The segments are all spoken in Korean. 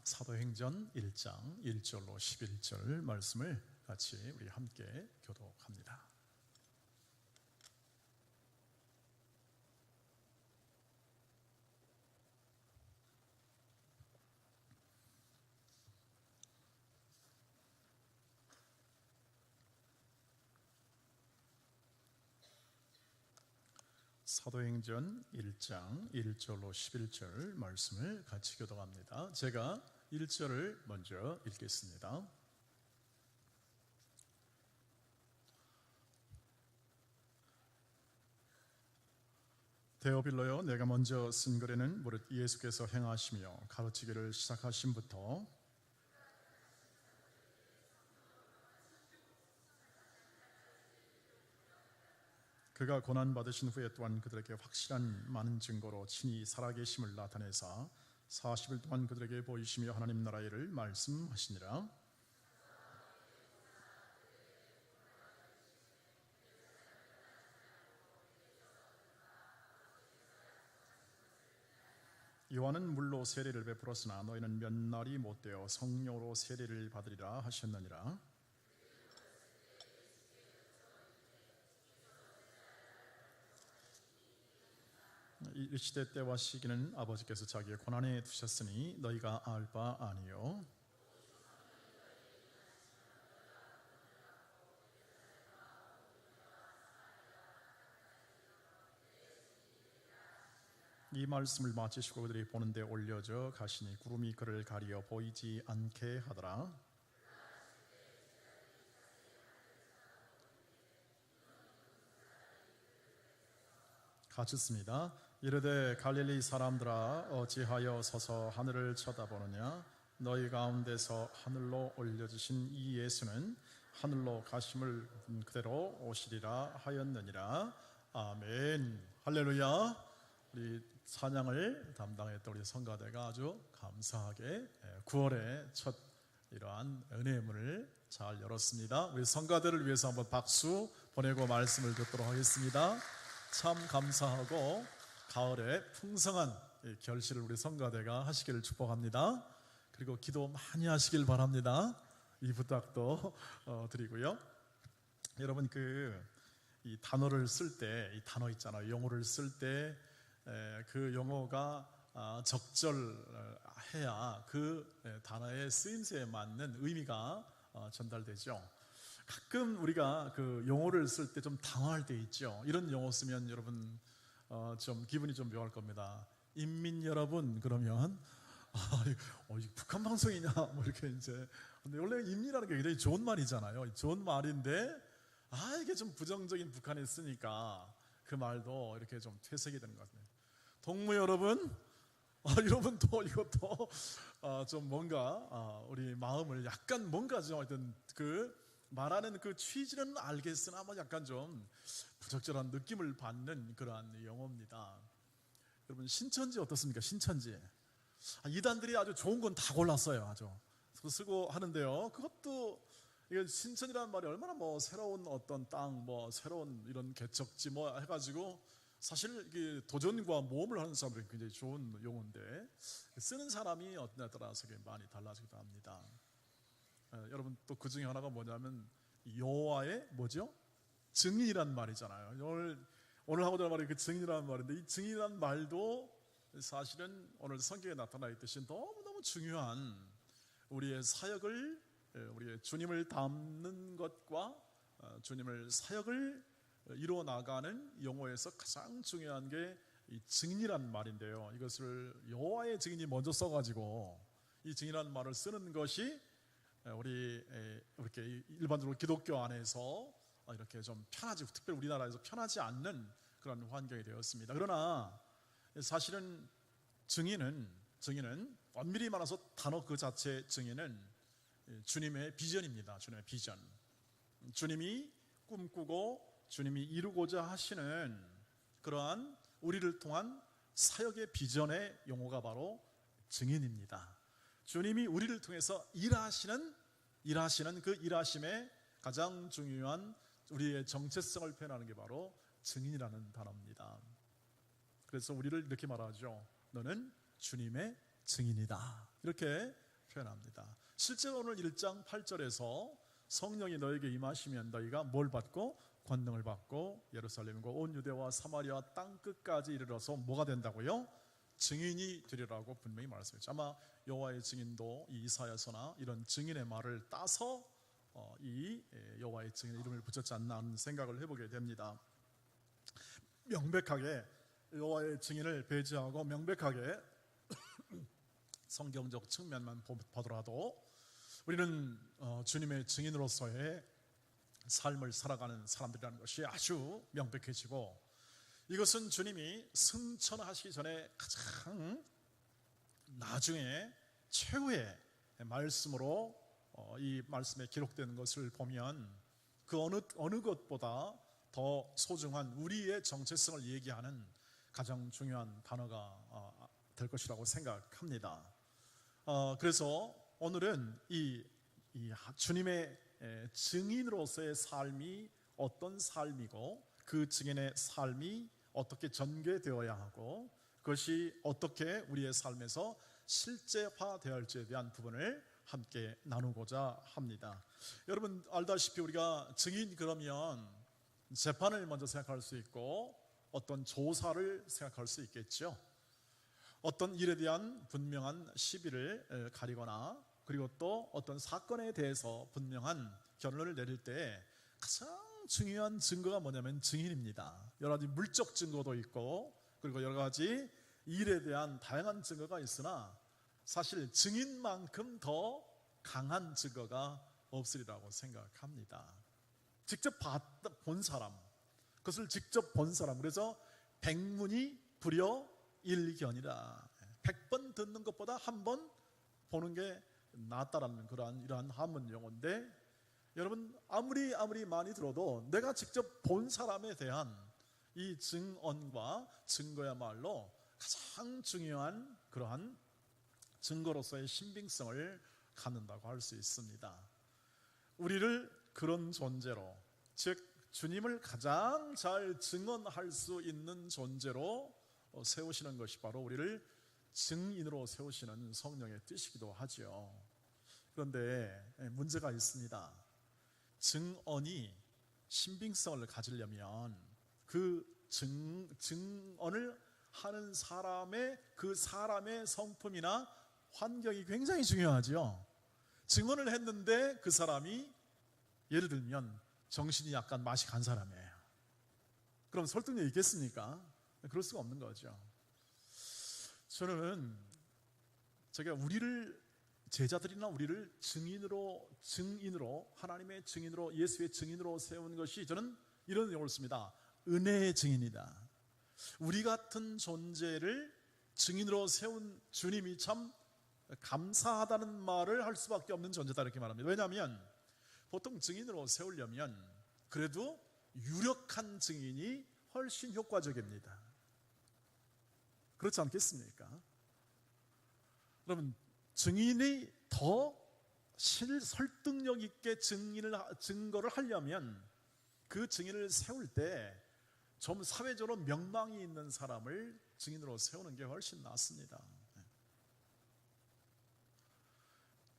사도행전 1장 1절로 11절 말씀을 같이 우리 함께 교독합니다. 사도행전 1장 1절로 11절 말씀을 같이 교독합니다. 제가 1절을 먼저 읽겠습니다. 데오빌로여, 내가 먼저 쓴 글에는 무릇 예수께서 행하시며 가르치기를 시작하심부터 그가 고난받으신 후에 또한 그들에게 확실한 많은 증거로 친히 살아계심을 나타내사 40일 동안 그들에게 보이시며 하나님 나라의 일을 말씀하시니라. 요한은 물로 세례를 베풀었으나 너희는 몇 날이 못되어 성령으로 세례를 받으리라 하셨느니라. 이 시대 때와 시기는 아버지께서 자기의 권한에 두셨으니 너희가 알 바 아니요. 이 말씀을 마치시고 그들이 보는데 올려져 가시니 구름이 그를 가리어 보이지 않게 하더라. 같이 이르되 갈릴리 사람들아, 어찌하여 서서 하늘을 쳐다보느냐? 너희 가운데서 하늘로 올려지신 이 예수는 하늘로 가심을 그대로 오시리라 하였느니라. 아멘. 할렐루야. 우리 찬양을 담당했던 우리 성가대가 아주 감사하게 9월의 첫 이러한 은혜의 문을 잘 열었습니다. 우리 성가대를 위해서 한번 박수 보내고 말씀을 듣도록 하겠습니다. 참 감사하고 가을에 풍성한 결실을 우리 성가대가 하시기를 축복합니다. 그리고 기도 많이 하시길 바랍니다. 이 부탁도 드리고요. 여러분 이 단어를 쓸 때, 이 단어 있잖아요. 용어를 쓸 때 그 용어가 적절해야 그 단어의 쓰임새에 맞는 의미가 전달되죠. 가끔 우리가 그 용어를 쓸 때 좀 당황할 때 있죠. 이런 용어 쓰면 여러분 좀 기분이 좀 묘할 겁니다. 인민 여러분 그러면 이거 북한 방송이냐 뭐 이렇게 이제. 근데 원래 인민이라는 게 굉장히 좋은 말이잖아요. 좋은 말인데 이게 좀 부정적인 북한에 쓰니까 그 말도 이렇게 좀 퇴색이 되는 것 같아요. 동무 여러분, 여러분 또 이것도 좀 뭔가 우리 마음을 약간 뭔가 좀 하여튼 말하는 그 취지는 알겠으나 약간 좀 부적절한 느낌을 받는 그러한 용어입니다. 여러분 신천지 어떻습니까? 신천지 이단들이 아주 좋은 건 다 골랐어요. 아주 쓰고 하는데요. 그것도 이게 신천이라는 말이 얼마나 새로운 어떤 땅, 새로운 이런 개척지 해가지고 사실 이게 도전과 모험을 하는 사람들이 굉장히 좋은 용어인데 쓰는 사람이 어떠냐에 따라서 많이 달라지기도 합니다. 여러분 또 그 중에 하나가 뭐냐면 여호와의 증인이란 말이잖아요. 오늘 하고자 할 말이 그 증인이라는 말인데 이 증인이라는 말도 사실은 오늘 성경에 나타나 있듯이 너무너무 중요한 우리의 사역을, 우리의 주님을 닮는 것과 주님을 사역을 이루어 나가는 용어에서 가장 중요한 게 이 증인이란 말인데요. 이것을 여호와의 증인이 먼저 써가지고 이 증인이라는 말을 쓰는 것이 우리 이렇게 일반적으로 기독교 안에서 이렇게 좀 편하지, 특별히 우리나라에서 편하지 않는 그런 환경이 되었습니다. 그러나 사실은 증인은 엄밀히 말해서 단어 그 자체 증인은 주님의 비전입니다. 주님의 비전. 주님이 꿈꾸고 주님이 이루고자 하시는 그러한 우리를 통한 사역의 비전의 용어가 바로 증인입니다. 주님이 우리를 통해서 일하시는 그 일하심의 가장 중요한 우리의 정체성을 표현하는 게 바로 증인이라는 단어입니다. 그래서 우리를 이렇게 말하죠. 너는 주님의 증인이다. 이렇게 표현합니다. 실제로 오늘 1장 8절에서 성령이 너에게 임하시면 너희가 뭘 받고? 권능을 받고 예루살렘과 온 유대와 사마리아 땅 끝까지 이르러서 뭐가 된다고요? 증인이 되리라고 분명히 말했어요. 아마 여호와의 증인도 이 이사야서나 이런 증인의 말을 따서 이 여호와의 증인 이름을 붙였지 않나 하는 생각을 해보게 됩니다. 명백하게 여호와의 증인을 배제하고 명백하게 성경적 측면만 보더라도 우리는 주님의 증인으로서의 삶을 살아가는 사람들이라는 것이 아주 명백해지고, 이것은 주님이 승천하시기 전에 가장 나중에 최후의 말씀으로 이 말씀에 기록되는 것을 보면 그 어느 것보다 더 소중한 우리의 정체성을 얘기하는 가장 중요한 단어가 될 것이라고 생각합니다. 그래서 오늘은 이 주님의 증인으로서의 삶이 어떤 삶이고 그 증인의 삶이 어떻게 전개되어야 하고 그것이 어떻게 우리의 삶에서 실제화되어야 할지에 대한 부분을 함께 나누고자 합니다. 여러분 알다시피 우리가 증인 그러면 재판을 먼저 생각할 수 있고 어떤 조사를 생각할 수 있겠죠. 어떤 일에 대한 분명한 시비를 가리거나 그리고 또 어떤 사건에 대해서 분명한 결론을 내릴 때 가장 중요한 증거가 뭐냐면 증인입니다. 여러 가지 물적 증거도 있고 그리고 여러 가지 일에 대한 다양한 증거가 있으나 사실 증인만큼 더 강한 증거가 없으리라고 생각합니다. 직접 본 사람, 그것을 직접 본 사람, 그래서 백문이 불여일견이라 100번 듣는 것보다 한 번 보는 게 낫다라는 이러한 한문 용어인데, 여러분 아무리 많이 들어도 내가 직접 본 사람에 대한 이 증언과 증거야말로 가장 중요한 그러한 증거로서의 신빙성을 갖는다고 할 수 있습니다. 우리를 그런 존재로, 즉 주님을 가장 잘 증언할 수 있는 존재로 세우시는 것이 바로 우리를 증인으로 세우시는 성령의 뜻이기도 하죠. 그런데 문제가 있습니다. 증언이 신빙성을 가지려면 그 증언을 하는 그 사람의 성품이나 환경이 굉장히 중요하죠. 증언을 했는데 그 사람이 예를 들면 정신이 약간 맛이 간 사람이에요. 그럼 설득력이 있겠습니까? 그럴 수가 없는 거죠. 저는 제가 제자들이나 우리를 증인으로 하나님의 증인으로 예수의 증인으로 세운 것이, 저는 이런 용어를 씁니다. 은혜의 증인이다. 우리 같은 존재를 증인으로 세운 주님이 참 감사하다는 말을 할 수밖에 없는 존재다 이렇게 말합니다. 왜냐하면 보통 증인으로 세우려면 그래도 유력한 증인이 훨씬 효과적입니다. 그렇지 않겠습니까? 여러분 증인이 더 설득력 있게 증거를 하려면 그 증인을 세울 때 좀 사회적으로 명망이 있는 사람을 증인으로 세우는 게 훨씬 낫습니다.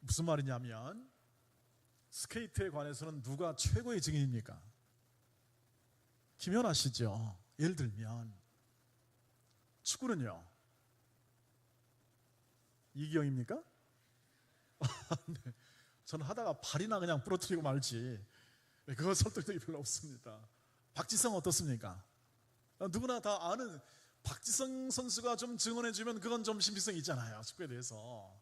무슨 말이냐면 스케이트에 관해서는 누가 최고의 증인입니까? 김연아 씨죠. 예를 들면 축구는요? 이기영입니까? 네. 저는 하다가 발이나 그냥 부러뜨리고 말지 그거 설득력이 별로 없습니다. 박지성 어떻습니까? 누구나 다 아는 박지성 선수가 좀 증언해주면 그건 좀 신빙성이 있잖아요. 축구에 대해서.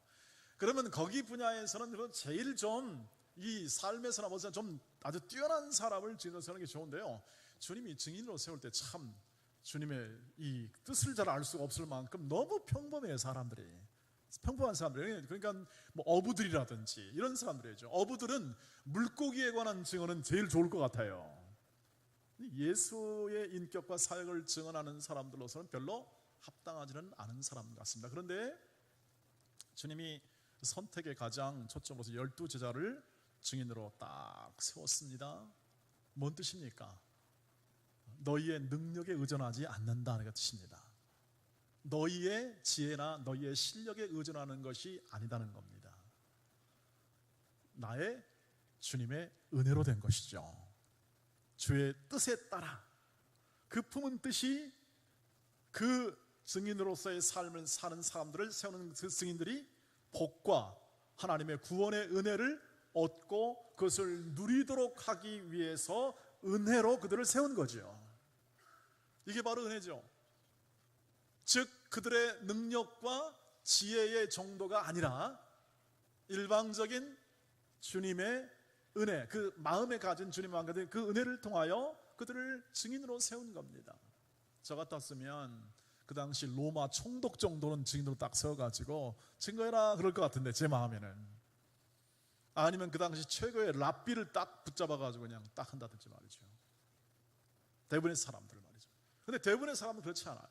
그러면 거기 분야에서는 제일 좀 이 삶에서나 뭐서 좀 아주 뛰어난 사람을 증인으로 세우는 게 좋은데요. 주님이 증인으로 세울 때 참 주님의 이 뜻을 잘 알 수가 없을 만큼 너무 평범해요. 사람들이. 평범한 사람들, 그러니까 뭐 어부들이라든지 이런 사람들이죠. 어부들은 물고기에 관한 증언은 제일 좋을 것 같아요. 예수의 인격과 사역을 증언하는 사람들로서는 별로 합당하지는 않은 사람 같습니다. 그런데 주님이 선택의 가장 초점으로서 12제자를 증인으로 딱 세웠습니다. 뭔 뜻입니까? 너희의 능력에 의존하지 않는다는 뜻입니다. 너희의 지혜나 너희의 실력에 의존하는 것이 아니다는 겁니다. 나의 주님의 은혜로 된 것이죠. 주의 뜻에 따라 그 품은 뜻이 그 증인으로서의 삶을 사는 사람들을 세우는 그 증인들이 복과 하나님의 구원의 은혜를 얻고 그것을 누리도록 하기 위해서 은혜로 그들을 세운 거죠. 이게 바로 은혜죠. 즉 그들의 능력과 지혜의 정도가 아니라 일방적인 주님의 은혜, 그 마음에 가진 주님의 마음에 가진 그 은혜를 통하여 그들을 증인으로 세운 겁니다. 저 같았으면 그 당시 로마 총독 정도는 증인으로 딱 세워가지고 증거해라 그럴 것 같은데, 제 마음에는. 아니면 그 당시 최고의 랍비를 딱 붙잡아가지고 그냥 딱 한다든지 말이죠. 대부분의 사람들 말이죠. 근데 대부분의 사람은 그렇지 않아요.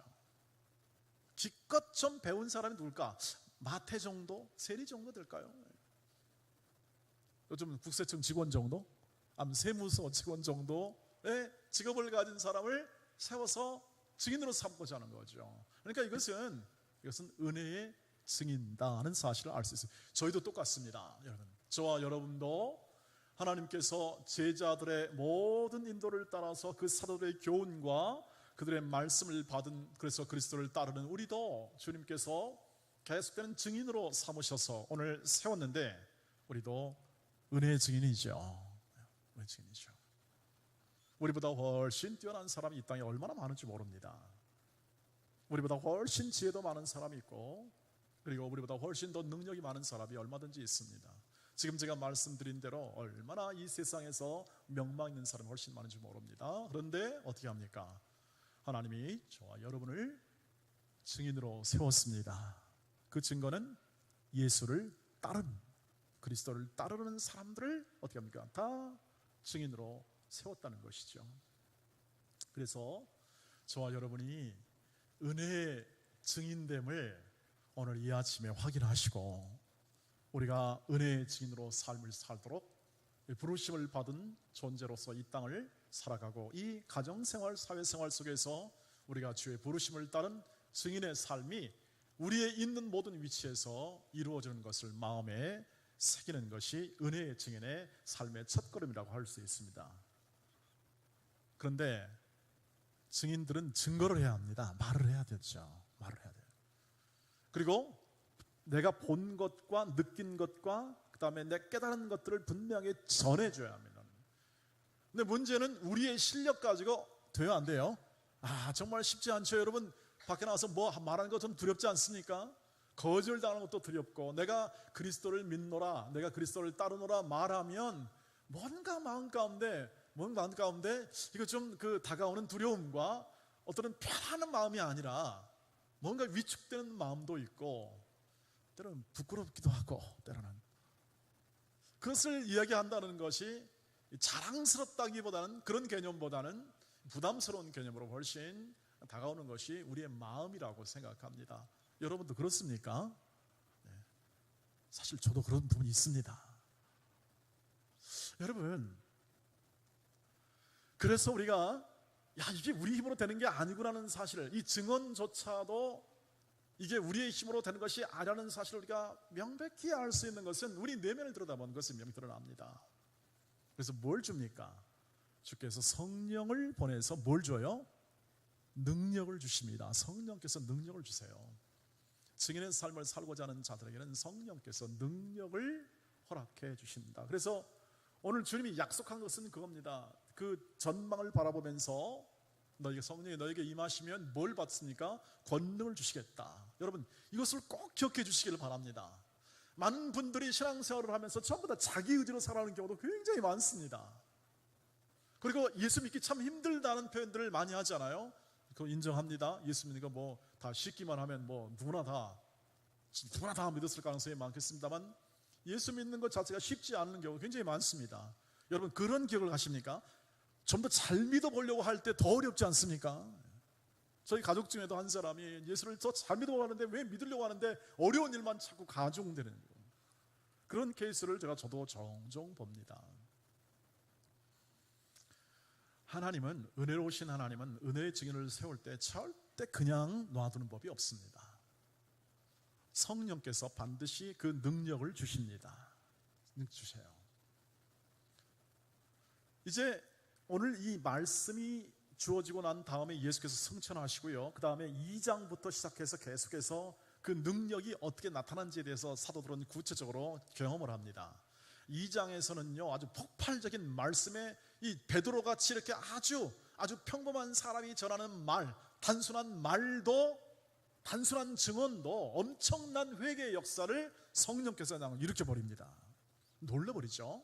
기껏 좀 배운 사람이 누굴까? 마태 정도? 세리 정도 될까요? 요즘 국세청 직원 정도? 아니면 세무서 직원 정도의 직업을 가진 사람을 세워서 증인으로 삼고자 하는 거죠. 그러니까 이것은 은혜의 증인이라는 사실을 알 수 있어요. 저희도 똑같습니다, 여러분. 저와 여러분도 하나님께서 제자들의 모든 인도를 따라서 그 사도들의 교훈과 그들의 말씀을 받은, 그래서 그리스도를 따르는 우리도 주님께서 계속되는 증인으로 삼으셔서 오늘 세웠는데, 우리도 은혜의 증인이죠. 은혜의 증인이죠. 우리보다 훨씬 뛰어난 사람이 이 땅에 얼마나 많은지 모릅니다. 우리보다 훨씬 지혜도 많은 사람이 있고, 그리고 우리보다 훨씬 더 능력이 많은 사람이 얼마든지 있습니다. 지금 제가 말씀드린 대로 얼마나 이 세상에서 명망 있는 사람이 훨씬 많은지 모릅니다. 그런데 어떻게 합니까? 하나님이 저와 여러분을 증인으로 세웠습니다. 그 증거는 예수를 따른, 그리스도를 따르는 사람들을 어떻게 합니까? 다 증인으로 세웠다는 것이죠. 그래서 저와 여러분이 은혜의 증인됨을 오늘 이 아침에 확인하시고, 우리가 은혜의 증인으로 삶을 살도록 부르심을 받은 존재로서 이 땅을 살아가고, 이 가정생활, 사회생활 속에서 우리가 주의 부르심을 따른 증인의 삶이 우리의 있는 모든 위치에서 이루어지는 것을 마음에 새기는 것이 은혜의 증인의 삶의 첫걸음이라고 할 수 있습니다. 그런데 증인들은 증거를 해야 합니다. 말을 해야 되죠. 말을 해야 돼요. 그리고 내가 본 것과 느낀 것과 그 다음에 내 깨달은 것들을 분명히 전해줘야 합니다. 근데 문제는 우리의 실력 가지고 돼요, 안 돼요? 정말 쉽지 않죠. 여러분, 밖에 나와서 뭐 말하는 거 좀 두렵지 않습니까? 거절당하는 것도 두렵고, 내가 그리스도를 믿노라, 내가 그리스도를 따르노라 말하면 뭔가 마음 가운데 이거 좀 다가오는 두려움과 어떤 편안한 마음이 아니라 뭔가 위축되는 마음도 있고, 때로는 부끄럽기도 하고, 때로는 그것을 이야기한다는 것이 자랑스럽다기보다는, 그런 개념보다는 부담스러운 개념으로 훨씬 다가오는 것이 우리의 마음이라고 생각합니다. 여러분도 그렇습니까? 사실 저도 그런 부분이 있습니다. 여러분, 그래서 우리가 이게 우리 힘으로 되는 게 아니구나는 사실을, 이 증언조차도 이게 우리의 힘으로 되는 것이 아니라는 사실을 우리가 명백히 알 수 있는 것은 우리 내면을 들여다보는 것은 명히 드러납니다. 그래서 뭘 줍니까? 주께서 성령을 보내서 뭘 줘요? 능력을 주십니다. 성령께서 능력을 주세요. 증인의 삶을 살고자 하는 자들에게는 성령께서 능력을 허락해 주십니다. 그래서 오늘 주님이 약속한 것은 그겁니다. 그 전망을 바라보면서 성령이 너에게 임하시면 뭘 받습니까? 권능을 주시겠다. 여러분, 이것을 꼭 기억해 주시기를 바랍니다. 많은 분들이 신앙생활을 하면서 전부 다 자기 의지로 살아가는 경우도 굉장히 많습니다. 그리고 예수 믿기 참 힘들다는 표현들을 많이 하잖아요. 그거 인정합니다. 예수 믿는 거 다 쉽기만 하면 누구나 다 믿었을 가능성이 많겠습니다만, 예수 믿는 것 자체가 쉽지 않은 경우가 굉장히 많습니다. 여러분, 그런 기억을 하십니까? 좀 더 잘 믿어보려고 할 때 더 어렵지 않습니까? 저희 가족 중에도 한 사람이 예수를 더 잘 믿어보려고 하는데 왜 믿으려고 하는데 어려운 일만 자꾸 가중되는 거예요. 그런 케이스를 저도 종종 봅니다. 하나님은, 은혜로우신 하나님은 은혜의 증인을 세울 때 절대 그냥 놔두는 법이 없습니다. 성령께서 반드시 그 능력을 주십니다. 주세요. 이제 오늘 이 말씀이 주어지고 난 다음에 예수께서 승천하시고요, 그 다음에 2장부터 시작해서 계속해서 그 능력이 어떻게 나타난지에 대해서 사도들은 구체적으로 경험을 합니다. 2장에서는요 아주 폭발적인 말씀에 이 베드로같이 이렇게 아주 평범한 사람이 전하는 말, 단순한 말도, 단순한 증언도 엄청난 회개의 역사를 성령께서 일으켜버립니다. 놀라버리죠.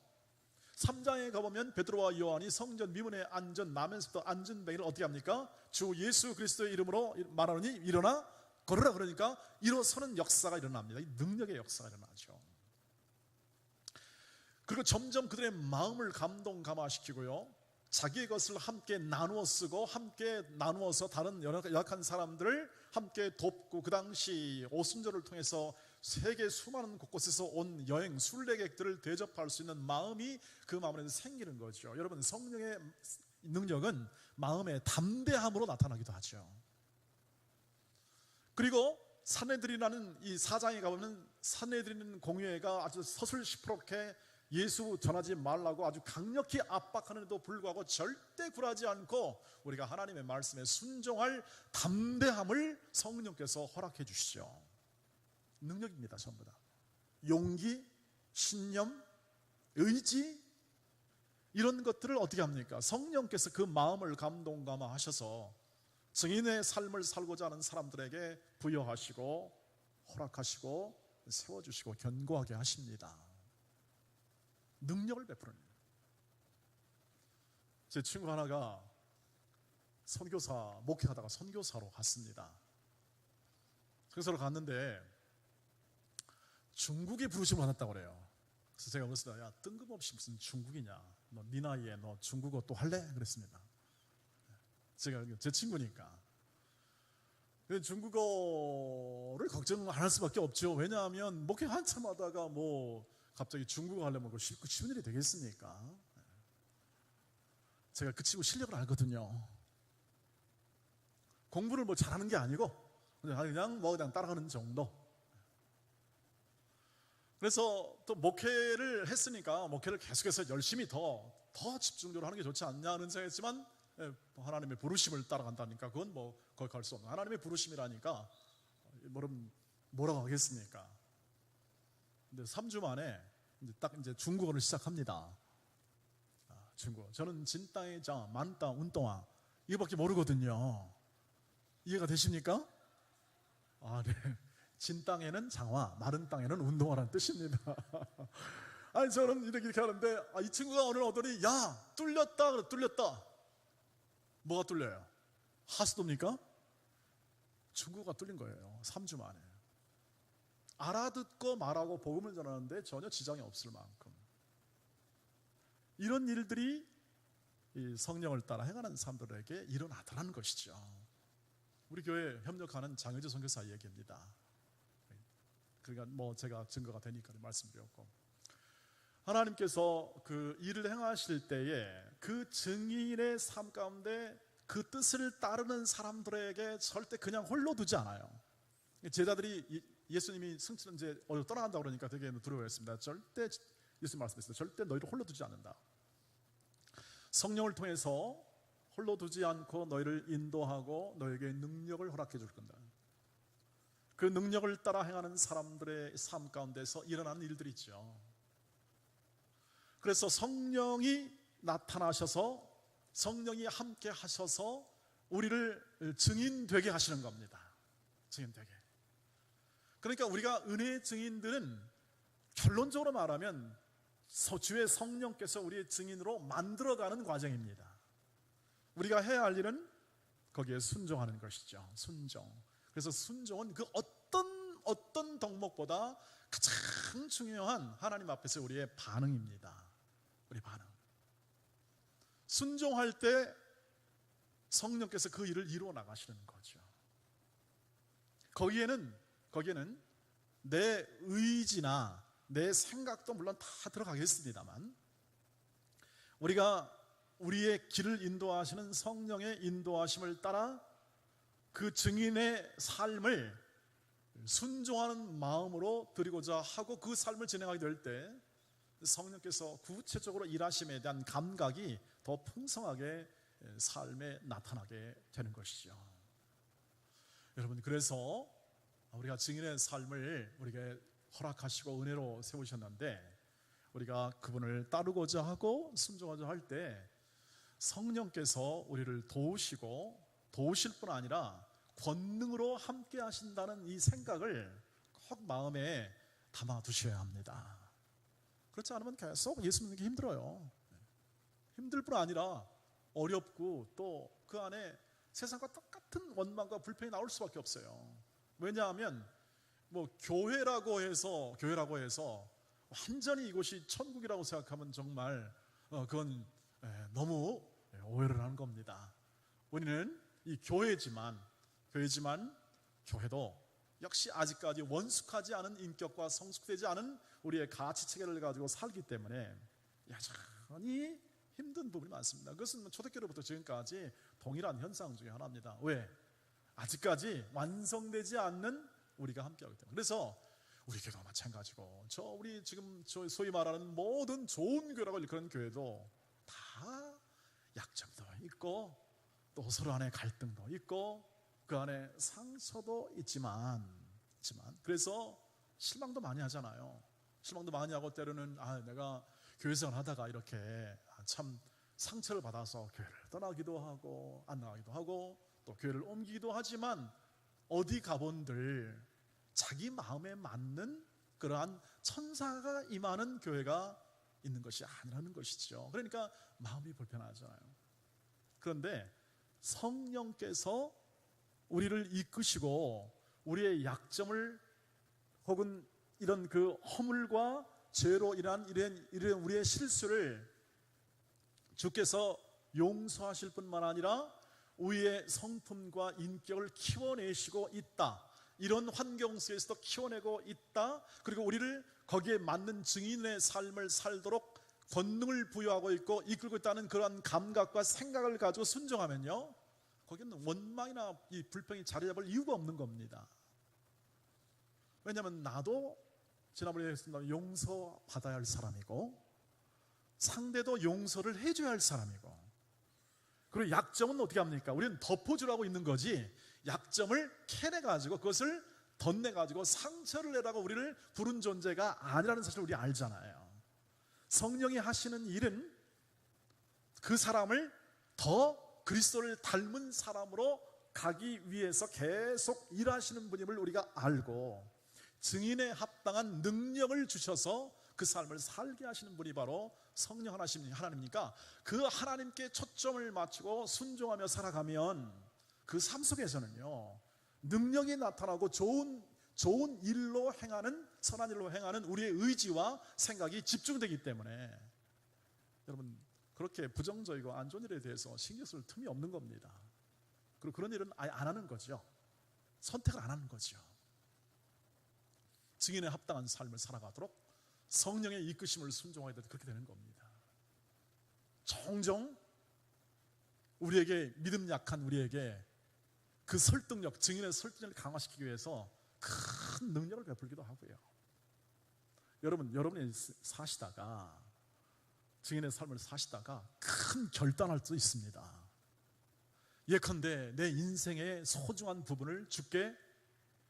3장에 가보면 베드로와 요한이 성전 미문에 나면서부터 앉은 뱅이를 어떻게 합니까? 주 예수 그리스도의 이름으로 말하노니 일어나 걸으라, 그러니까 일어서는 역사가 일어납니다. 이 능력의 역사가 일어나죠. 그리고 점점 그들의 마음을 감동감화시키고요, 자기의 것을 함께 나누어 쓰고 함께 나누어서 다른 연약한 사람들을 함께 돕고, 그 당시 오순절을 통해서 세계 수많은 곳곳에서 온 여행 순례객들을 대접할 수 있는 마음이 그 마음에서 생기는 거죠. 여러분, 성령의 능력은 마음의 담대함으로 나타나기도 하죠. 그리고 산헤드린이라는 이 4장에 가보면 산헤드린 공회가 아주 서슬시퍼렇게 예수 전하지 말라고 아주 강력히 압박하는데도 불구하고 절대 굴하지 않고 우리가 하나님의 말씀에 순종할 담대함을 성령께서 허락해 주시죠. 능력입니다. 전부 다 용기, 신념, 의지, 이런 것들을 어떻게 합니까? 성령께서 그 마음을 감동감화하셔서 증인의 삶을 살고자 하는 사람들에게 부여하시고 허락하시고 세워주시고 견고하게 하십니다. 능력을 베푸는. 제 친구 하나가 선교사 목회하다가 선교사로 갔습니다. 선교사로 갔는데 중국에 부르심을 받았다고 그래요. 그래서 제가 그랬어요. 야, 뜬금없이 무슨 중국이냐, 너 네 나이에 너 중국어 또 할래? 그랬습니다. 제가 제 친구니까. 중국어를 걱정 안 할 수밖에 없죠. 왜냐하면 목회 한참 하다가 뭐 갑자기 중국어 하려면 쉬운 일이 되겠습니까? 제가 그 친구 실력을 알거든요. 공부를 뭐 잘하는 게 아니고 그냥 따라가는 정도. 그래서 또 목회를 했으니까 목회를 계속해서 열심히 더 집중적으로 하는 게 좋지 않냐는 생각했지만, 하나님의 부르심을 따라간다니까 그건 뭐 거기 갈 수 없는 하나님의 부르심이라니까 뭐라고 하겠습니까? 근데 3주 만에 이제 중국어를 시작합니다. 중국어. 저는 진땅의 자, 만땅, 운동화 이거밖에 모르거든요. 이해가 되십니까? 네. 진 땅에는 장화, 마른 땅에는 운동화라는 뜻입니다. 아니, 저는 이렇게 하는데 이 친구가 오늘 오더니 야, 뚫렸다 그래. 뚫렸다. 뭐가 뚫려요? 하수도입니까? 중국어가 뚫린 거예요. 3주 만에. 알아듣고 말하고 복음을 전하는데 전혀 지장이 없을 만큼. 이런 일들이 이 성령을 따라 행하는 사람들에게 일어나더라는 것이죠. 우리 교회 협력하는 장효재 선교사 얘기입니다. 그러니까 뭐 제가 증거가 되니까 말씀드렸고, 하나님께서 그 일을 행하실 때에 그 증인의 삶 가운데 그 뜻을 따르는 사람들에게 절대 그냥 홀로 두지 않아요. 제자들이 예수님이 승천 이제 떠나간다고 그러니까 되게 두려워했습니다. 절대, 예수님 말씀했습니다. 절대 너희를 홀로 두지 않는다. 성령을 통해서 홀로 두지 않고 너희를 인도하고 너에게 능력을 허락해 줄 건다. 그 능력을 따라 행하는 사람들의 삶 가운데서 일어나는 일들이 있죠. 그래서 성령이 나타나셔서 성령이 함께 하셔서 우리를 증인되게 하시는 겁니다. 증인되게. 그러니까 우리가 은혜의 증인들은 결론적으로 말하면 주의 성령께서 우리의 증인으로 만들어가는 과정입니다. 우리가 해야 할 일은 거기에 순종하는 것이죠. 순종. 그래서 순종은 그 어떤 덕목보다 가장 중요한 하나님 앞에서 우리의 반응입니다. 우리 반응. 순종할 때 성령께서 그 일을 이루어 나가시는 거죠. 거기에는 내 의지나 내 생각도 물론 다 들어가겠습니다만, 우리가 우리의 길을 인도하시는 성령의 인도하심을 따라 그 증인의 삶을 순종하는 마음으로 드리고자 하고 그 삶을 진행하게 될 때 성령께서 구체적으로 일하심에 대한 감각이 더 풍성하게 삶에 나타나게 되는 것이죠. 여러분, 그래서 우리가 증인의 삶을 우리에게 허락하시고 은혜로 세우셨는데, 우리가 그분을 따르고자 하고 순종하자 할 때 성령께서 우리를 도우시고, 도우실 뿐 아니라 권능으로 함께 하신다는 이 생각을 꼭 마음에 담아 두셔야 합니다. 그렇지 않으면 계속 예수 믿는 게 힘들어요. 힘들 뿐 아니라 어렵고, 또 그 안에 세상과 똑같은 원망과 불평이 나올 수밖에 없어요. 왜냐하면 교회라고 해서 완전히 이곳이 천국이라고 생각하면 정말 그건 너무 오해를 하는 겁니다. 우리는 이 교회지만 교회도 역시 아직까지 원숙하지 않은 인격과 성숙되지 않은 우리의 가치 체계를 가지고 살기 때문에 여전히 힘든 부분이 많습니다. 그것은 초대교회로부터 지금까지 동일한 현상 중에 하나입니다. 왜? 아직까지 완성되지 않는 우리가 함께하기 때문에. 그래서 우리 교회도 마찬가지고, 우리 지금 소위 말하는 모든 좋은 교회라고 일컫는 교회도 다 약점도 있고, 또 서로 안에 갈등도 있고, 그 안에 상처도 있지만 그래서 실망도 많이 하잖아요. 실망도 많이 하고, 때로는 내가 교회 생활 하다가 이렇게 참 상처를 받아서 교회를 떠나기도 하고 안 나가기도 하고, 또 교회를 옮기기도 하지만 어디 가본들 자기 마음에 맞는 그러한 천사가 임하는 교회가 있는 것이 아니라는 것이죠. 그러니까 마음이 불편하잖아요. 그런데 성령께서 우리를 이끄시고 우리의 약점을, 혹은 이런 그 허물과 죄로 인한 이런 우리의 실수를 주께서 용서하실 뿐만 아니라 우리의 성품과 인격을 키워내시고 있다, 이런 환경 속에서도 키워내고 있다, 그리고 우리를 거기에 맞는 증인의 삶을 살도록 권능을 부여하고 있고 이끌고 있다는 그러한 감각과 생각을 가지고 순종하면요, 거기는 원망이나 이 불평이 자리 잡을 이유가 없는 겁니다. 왜냐하면 나도 지난번에 했습니다. 용서받아야 할 사람이고, 상대도 용서를 해줘야 할 사람이고, 그리고 약점은 어떻게 합니까? 우리는 덮어주라고 있는 거지, 약점을 캐내가지고 그것을 덧내가지고 상처를 내라고 우리를 부른 존재가 아니라는 사실을 우리 알잖아요. 성령이 하시는 일은 그 사람을 더 그리스도를 닮은 사람으로 가기 위해서 계속 일하시는 분임을 우리가 알고, 증인에 합당한 능력을 주셔서 그 삶을 살게 하시는 분이 바로 성령 하나님이니까, 그 하나님께 초점을 맞추고 순종하며 살아가면 그 삶 속에서는요, 능력이 나타나고 좋은 일로 행하는, 선한 일로 행하는 우리의 의지와 생각이 집중되기 때문에, 여러분, 그렇게 부정적이고 안 좋은 일에 대해서 신경 쓸 틈이 없는 겁니다. 그리고 그런 일은 아예 안 하는 거죠. 선택을 안 하는 거죠. 증인에 합당한 삶을 살아가도록 성령의 이끄심을 순종하게 되면 그렇게 되는 겁니다. 종종 우리에게, 믿음 약한 우리에게 그 설득력, 증인의 설득력을 강화시키기 위해서 큰 능력을 베풀기도 하고요. 여러분이 사시다가, 증인의 삶을 사시다가 큰 결단할 수 있습니다. 예컨대 내 인생의 소중한 부분을 주께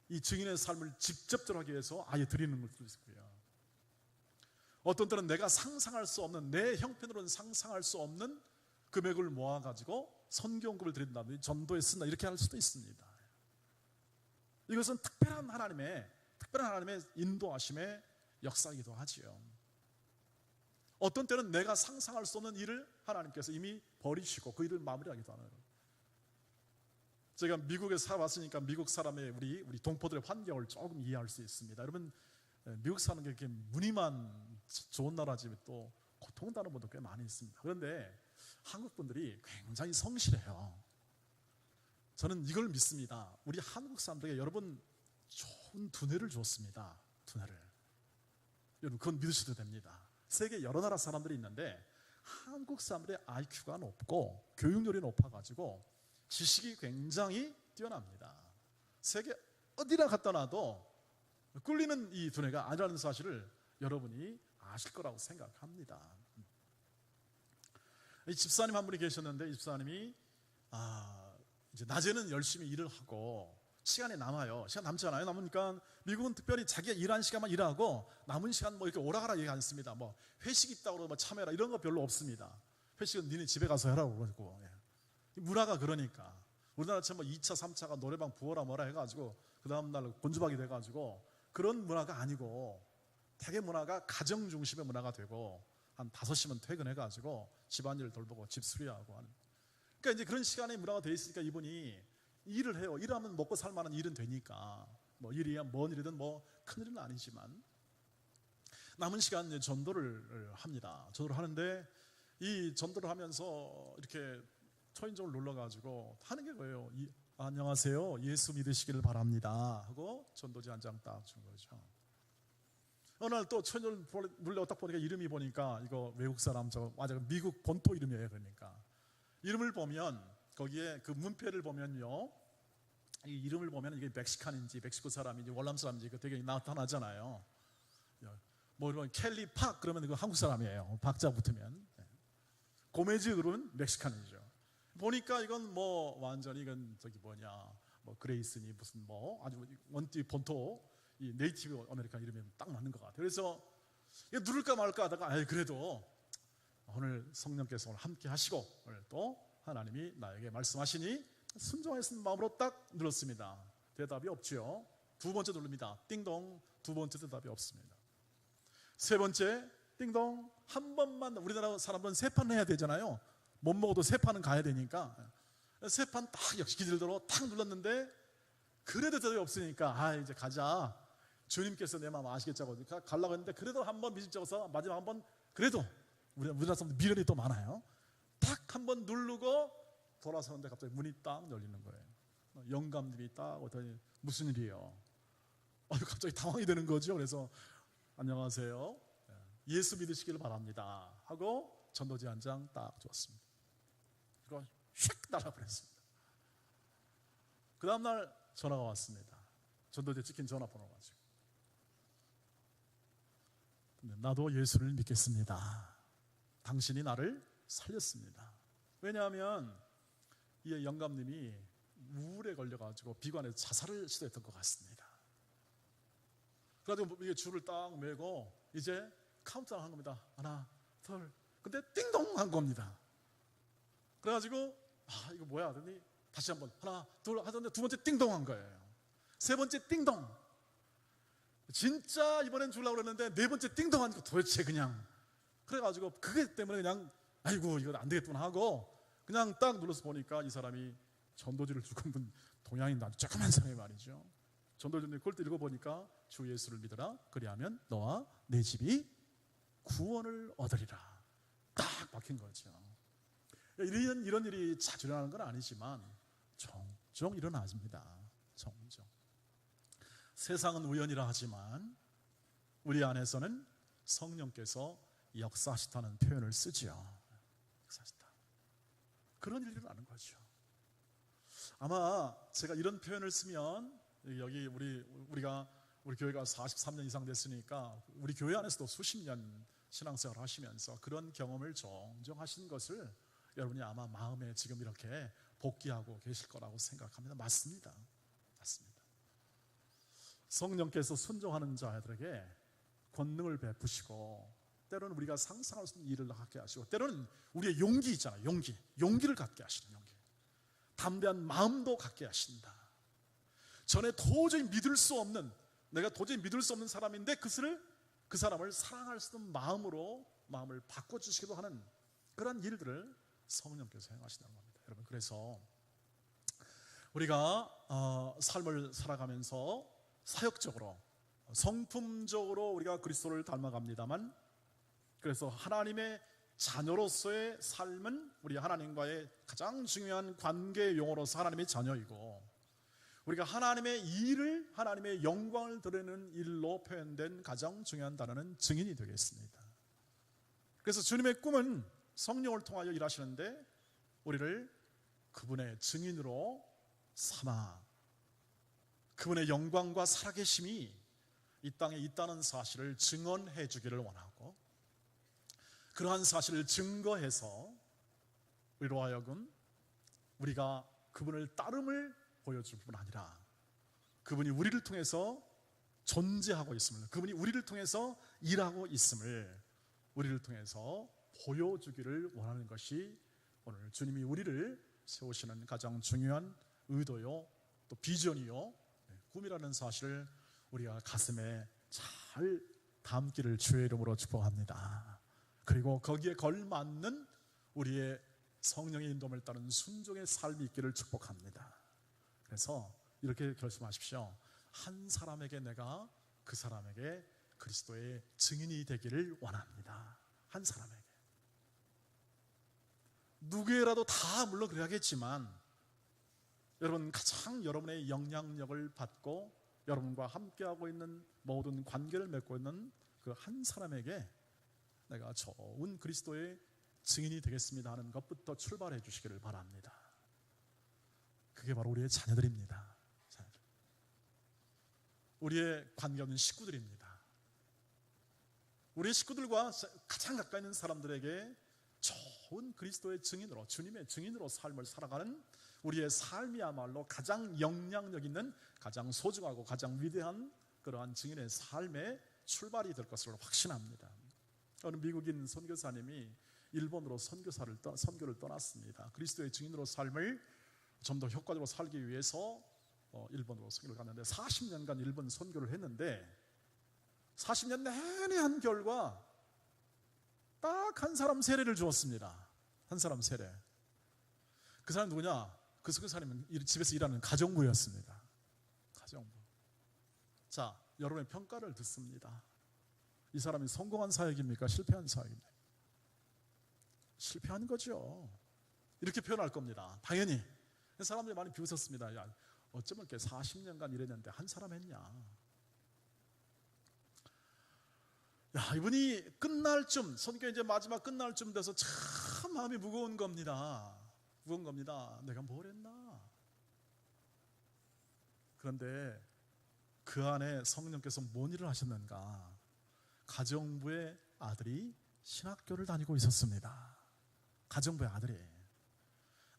이 증인의 삶을 직접적으로 하기 위해서 아예 드리는 것도 있고요. 어떤 때는 내가 상상할 수 없는, 내 형편으로는 상상할 수 없는 금액을 모아가지고 선교원금을 드린다든지 전도에 쓴다, 이렇게 할 수도 있습니다. 이것은 특별한 하나님의 인도하심의 역사이기도 하지요. 어떤 때는 내가 상상할 수 없는 일을 하나님께서 이미 버리시고 그 일을 마무리하기도 하는 거예요. 제가 미국에 살아왔으니까 미국 사람의 우리 동포들의 환경을 조금 이해할 수 있습니다. 여러분, 미국 사는 게 이렇게 무늬만 좋은 나라지 또 고통당하는 분도 꽤 많이 있습니다. 그런데 한국 분들이 굉장히 성실해요. 저는 이걸 믿습니다. 우리 한국 사람들에게 여러분 좋은 두뇌를 줬습니다. 두뇌를. 여러분, 그건 믿으셔도 됩니다. 세계 여러 나라 사람들이 있는데 한국 사람들의 IQ가 높고 교육열이 높아가지고 지식이 굉장히 뛰어납니다. 세계 어디나 갖다 놔도 꿀리는 이 두뇌가 아니라는 사실을 여러분이 아실 거라고 생각합니다. 이 집사님 한 분이 계셨는데, 이 집사님이 이제 낮에는 열심히 일을 하고 시간이 남아요. 시간 남잖아요. 남으니까 미국은 특별히 자기가 일한 시간만 일하고 남은 시간 뭐 이렇게 오라가라 얘기 안 씁니다. 뭐 회식 있다고 그러고 뭐 참여해라 이런 거 별로 없습니다. 회식은 니네 집에 가서 해라고 그러고. 문화가 그러니까 우리나라처럼 뭐 2차 3차가 노래방 부어라 뭐라 해가지고 그 다음날 곤주박이 돼가지고 그런 문화가 아니고, 되게 문화가 가정 중심의 문화가 되고 한 5시면 퇴근해가지고 집안일 돌보고 집 수리하고 하는, 그러니까 이제 그런 시간에 문화가 돼 있으니까 이분이 일을 해요. 일하면 먹고 살 만한 일은 되니까, 뭐 일이야 뭔 일이든 뭐 큰 일은 아니지만 남은 시간 이제 전도를 합니다. 전도를 하는데 이 전도를 하면서 이렇게 초인종을 눌러가지고 하는 게 뭐예요? 안녕하세요, 예수 믿으시기를 바랍니다 하고 전도지 한 장 딱 준 거죠. 어느 날 또 초인종을 눌러 딱 보니까 이름이 보니까 이거 외국 사람, 저 맞아 미국 본토 이름이에요. 그러니까 이름을 보면 거기에 그 문패를 보면요, 이 이름을 보면 이게 멕시칸인지 멕시코 사람인지 월남 사람인지 그 되게 나타나잖아요. 뭐 이런 켈리 팍 그러면 그 한국 사람이에요. 박자 붙으면. 고메즈 그러면 멕시칸이죠. 보니까 이건 뭐 완전히 이건 저기 뭐냐, 뭐 그레이스니 무슨 뭐 아주 원띠 본토 이 네이티브 아메리칸 이름이 딱 맞는 것 같아요. 그래서 이거 누를까 말까 하다가 그래도 오늘 성령께서 오늘 함께 하시고 오늘 또 하나님이 나에게 말씀하시니 순종하였는 마음으로 딱 눌렀습니다. 대답이 없지요. 두 번째 누릅니다. 띵동. 두 번째 대답이 없습니다. 세 번째 띵동. 한 번만, 우리나라 사람들은 세 판 해야 되잖아요. 못 먹어도 세 판은 가야 되니까 세 판 딱 역시 기질대로 탁 눌렀는데 그래도 대답이 없으니까 이제 가자. 주님께서 내 마음 아시겠자고 그러니까 가려고 했는데 그래도 한 번 미집쩍어서 마지막 한 번, 그래도 우리나라 사람들 미련이 또 많아요. 딱 한 번 누르고 돌아서는데 갑자기 문이 딱 열리는 거예요. 영감님이 딱 오더니 무슨 일이에요? 갑자기 당황이 되는 거죠. 그래서 안녕하세요, 예수 믿으시기를 바랍니다 하고 전도지 한 장 딱 줬습니다. 그리고 휙 날아버렸습니다. 그 다음날 전화가 왔습니다. 전도지에 찍힌 전화번호 가지고. 나도 예수를 믿겠습니다. 당신이 나를 살렸습니다. 왜냐하면 이 영감님이 우울에 걸려가지고 비관해서 자살을 시도했던 것 같습니다. 그래가지고 이게 줄을 딱 메고 이제 카운트다운 한 겁니다. 하나, 둘. 근데 띵동 한 겁니다. 그래가지고 이거 뭐야 하더니 다시 한번 하나, 둘 하던데 두 번째 띵동 한 거예요. 세 번째 띵동. 진짜 이번엔 주려고 그랬는데 네 번째 띵동 하니까 도대체 그냥, 그래가지고 그게 때문에 그냥 아이고 이거 안 되겠구나 하고 그냥 딱 눌러서 보니까 이 사람이 전도지를 주고 있는 동양인 아주 조그만 사람이 말이죠. 전도지인데 그걸 또 읽어보니까 주 예수를 믿어라 그리하면 너와 내 집이 구원을 얻으리라 딱 박힌 거죠. 이런 일이 자주 일어나는 건 아니지만 종종 일어납니다. 종종. 세상은 우연이라 하지만 우리 안에서는 성령께서 역사하시다는 표현을 쓰지요. 역사하시다. 그런 일이 일어나는 거죠. 아마 제가 이런 표현을 쓰면 여기 우리가 우리 교회가 43년 이상 됐으니까 우리 교회 안에서도 수십 년 신앙생활을 하시면서 그런 경험을 종종 하신 것을 여러분이 아마 마음에 지금 이렇게 복기하고 계실 거라고 생각합니다. 맞습니다. 맞습니다. 성령께서 순종하는 자들에게 권능을 베푸시고 때로는 우리가 상상할 수 있는 일을 갖게 하시고 때로는 우리의 용기 있잖아요. 용기를 갖게 하시는 용기. 담대한 마음도 갖게 하신다. 전에 도저히 믿을 수 없는, 내가 도저히 믿을 수 없는 사람인데 그 사람을 사랑할 수 있는 마음을 바꿔주시기도 하는 그런 일들을 성령께서 행하신다는 겁니다. 여러분, 그래서 우리가 삶을 살아가면서 사역적으로 성품적으로 우리가 그리스도를 닮아갑니다만, 그래서 하나님의 자녀로서의 삶은 우리 하나님과의 가장 중요한 관계 용어로서 하나님의 자녀이고, 우리가 하나님의 일을, 하나님의 영광을 드리는 일로 표현된 가장 중요한 단어는 증인이 되겠습니다. 그래서 주님의 꿈은 성령을 통하여 일하시는데 우리를 그분의 증인으로 삼아 그분의 영광과 살아계심이 이 땅에 있다는 사실을 증언해 주기를 원하고, 그러한 사실을 증거해서 우리로 하여금 우리가 그분을 따름을 보여줄 뿐 아니라 그분이 우리를 통해서 존재하고 있음을, 그분이 우리를 통해서 일하고 있음을 우리를 통해서 보여주기를 원하는 것이 오늘 주님이 우리를 세우시는 가장 중요한 의도요, 또 비전이요, 꿈이라는 사실을 우리가 가슴에 잘 담기를 주의 이름으로 축복합니다. 그리고 거기에 걸맞는 우리의 성령의 인도함을 따른 순종의 삶이 있기를 축복합니다. 그래서 이렇게 결심하십시오. 한 사람에게 내가 그 사람에게 그리스도의 증인이 되기를 원합니다. 한 사람에게. 누구에라도 다 물론 그래야겠지만 여러분 가장 여러분의 영향력을 받고 여러분과 함께하고 있는 모든 관계를 맺고 있는 그 한 사람에게 내가 좋은 그리스도의 증인이 되겠습니다 하는 것부터 출발해 주시기를 바랍니다. 그게 바로 우리의 자녀들입니다. 우리의 관계 없는 식구들입니다. 우리의 식구들과 가장 가까이 있는 사람들에게 좋은 그리스도의 증인으로, 주님의 증인으로 삶을 살아가는 우리의 삶이야말로 가장 영향력 있는, 가장 소중하고 가장 위대한 그러한 증인의 삶의 출발이 될 것을 확신합니다. 어느 미국인 선교사님이 일본으로 선교를 떠났습니다. 그리스도의 증인으로 삶을 좀 더 효과적으로 살기 위해서 일본으로 선교를 갔는데 40년간 일본 선교를 했는데 40년 내내 한 결과 딱 한 사람 세례를 주었습니다. 한 사람 세례. 그 사람 누구냐? 그 선교사님은 집에서 일하는 가정부였습니다. 가정부. 자, 여러분의 평가를 듣습니다. 이 사람이 성공한 사역입니까? 실패한 사역입니까? 실패한 거죠. 이렇게 표현할 겁니다. 당연히. 사람들이 많이 비웃었습니다. 야, 어쩌면 이렇게 40년간 일했는데 한 사람 했냐? 야, 이분이 끝날 쯤, 선교 이제 마지막 끝날 쯤 돼서 참 마음이 무거운 겁니다. 무거운 겁니다. 내가 뭘 했나? 그런데 그 안에 성령께서 뭔 일을 하셨는가? 가정부의 아들이 신학교를 다니고 있었습니다. 가정부의 아들이.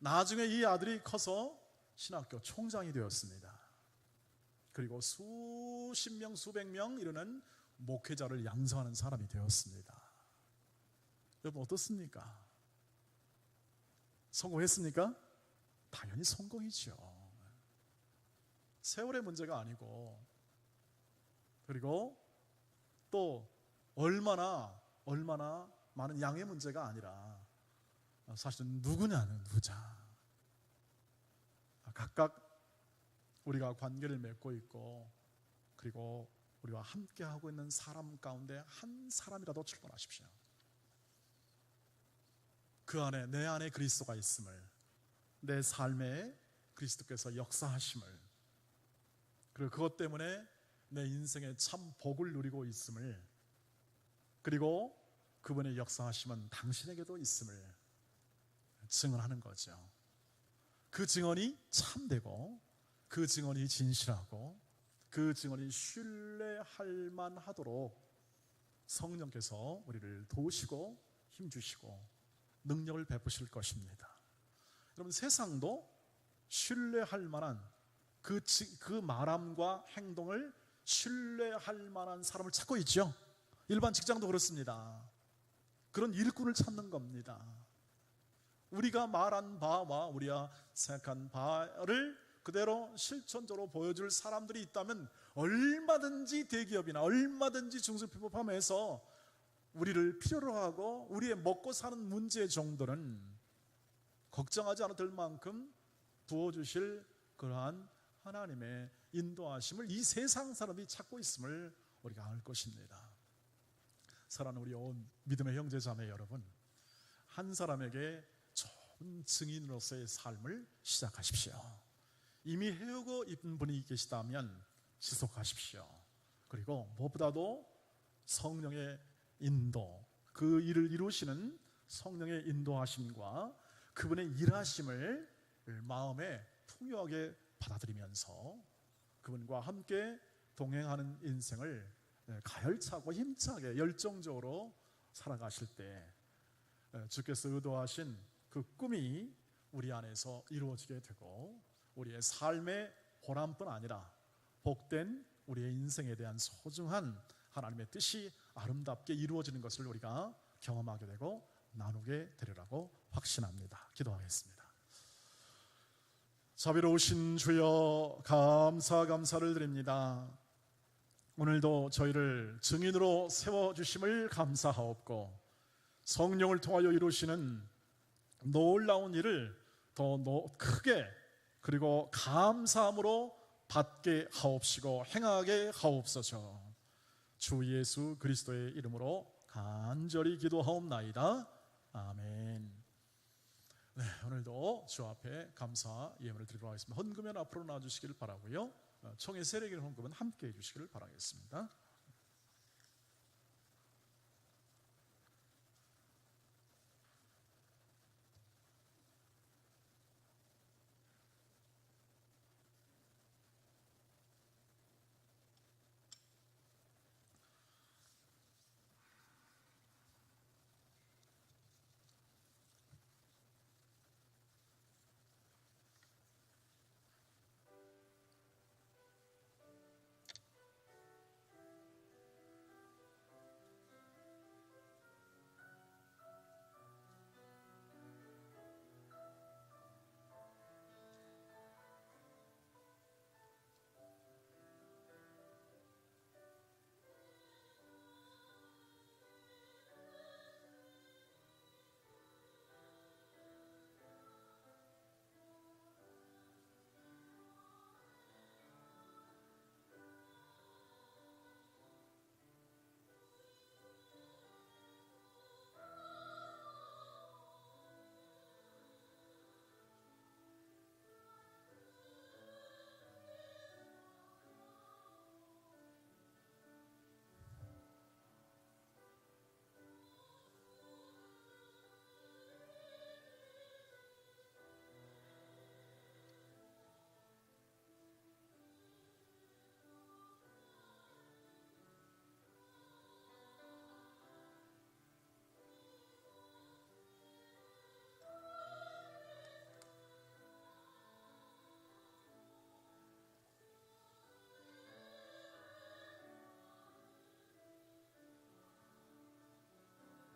나중에 이 아들이 커서 신학교 총장이 되었습니다. 그리고 수십 명, 수백 명 이르는 목회자를 양성하는 사람이 되었습니다. 여러분 어떻습니까? 성공했습니까? 당연히 성공이죠. 세월의 문제가 아니고, 그리고 또 얼마나 많은 양의 문제가 아니라 사실은 누구냐는 누구자. 각각 우리가 관계를 맺고 있고 그리고 우리와 함께하고 있는 사람 가운데 한 사람이라도 출발하십시오. 그 안에, 내 안에 그리스도가 있음을, 내 삶에 그리스도께서 역사하심을, 그리고 그것 때문에 내 인생에 참 복을 누리고 있음을, 그리고 그분의 역사하심은 당신에게도 있음을 증언하는 거죠. 그 증언이 참되고 그 증언이 진실하고 그 증언이 신뢰할 만하도록 성령께서 우리를 도우시고 힘주시고 능력을 베푸실 것입니다. 여러분 세상도 신뢰할 만한 그 말함과 행동을 신뢰할 만한 사람을 찾고 있죠. 일반 직장도 그렇습니다. 그런 일꾼을 찾는 겁니다. 우리가 말한 바와 우리가 생각한 바를 그대로 실천적으로 보여줄 사람들이 있다면 얼마든지 대기업이나 얼마든지 중소기업함에서 우리를 필요로 하고 우리의 먹고 사는 문제 정도는 걱정하지 않아도 될 만큼 부어주실 그러한 하나님의 인도하심을 이 세상 사람들이 찾고 있음을 우리가 알 것입니다. 사랑하는 우리 온 믿음의 형제 자매 여러분, 한 사람에게 좋은 증인으로서의 삶을 시작하십시오. 이미 해오고 있는 분이 계시다면 지속하십시오. 그리고 무엇보다도 성령의 인도, 그 일을 이루시는 성령의 인도하심과 그분의 일하심을 마음에 풍요하게 받아들이면서 그분과 함께 동행하는 인생을 가열차고 힘차게 열정적으로 살아가실 때 주께서 의도하신 그 꿈이 우리 안에서 이루어지게 되고 우리의 삶의 보람뿐 아니라 복된 우리의 인생에 대한 소중한 하나님의 뜻이 아름답게 이루어지는 것을 우리가 경험하게 되고 나누게 되리라고 확신합니다. 기도하겠습니다. 자비로우신 주여, 감사를 드립니다. 오늘도 저희를 증인으로 세워주심을 감사하옵고 성령을 통하여 이루시는 놀라운 일을 더 크게 그리고 감사함으로 받게 하옵시고 행하게 하옵소서. 주 예수 그리스도의 이름으로 간절히 기도하옵나이다. 아멘. 네, 오늘도 주 앞에 감사 예물을 드리도록 하겠습니다. 헌금은 앞으로 나와주시기를 바라고요. 총회 세례기를 헌금은 함께 해주시기를 바라겠습니다.